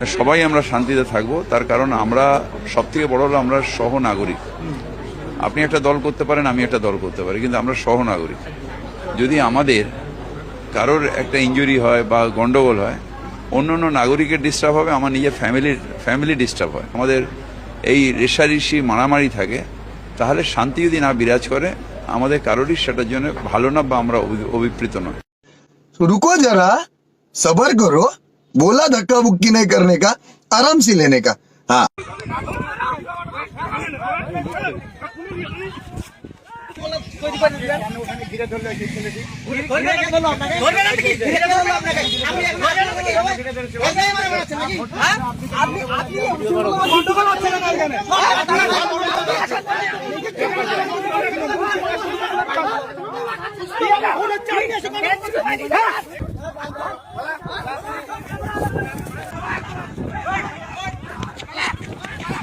সবাই আমরা শান্তিতে থাকবো, তার কারণ আমরা সবথেকে বড় হলো আমরা সহনাগরিক। আপনি একটা দল করতে পারেন, আমি একটা দল করতে পারি, কিন্তু আমরা সহনাগরিক। যদি আমাদের কারোর একটা ইনজুরি হয় বা গন্ডগোল হয়, অন্য নাগরিকের ডিস্টার্ব হবে, আমার নিজের ফ্যামিলি ডিস্টার্ব হয়, আমাদের এই রেষারেষি মারামারি থাকে, তাহলে শান্তি যদি না বিরাজ করে আমাদের কারোরই সেটার জন্য ভালো না বা আমরা অভিপ্রেত নয়। रुको जरा, सबर करो, बोला धक्का बुक्की नहीं करने का, आराम से लेने का। हाँ ঠিক আছে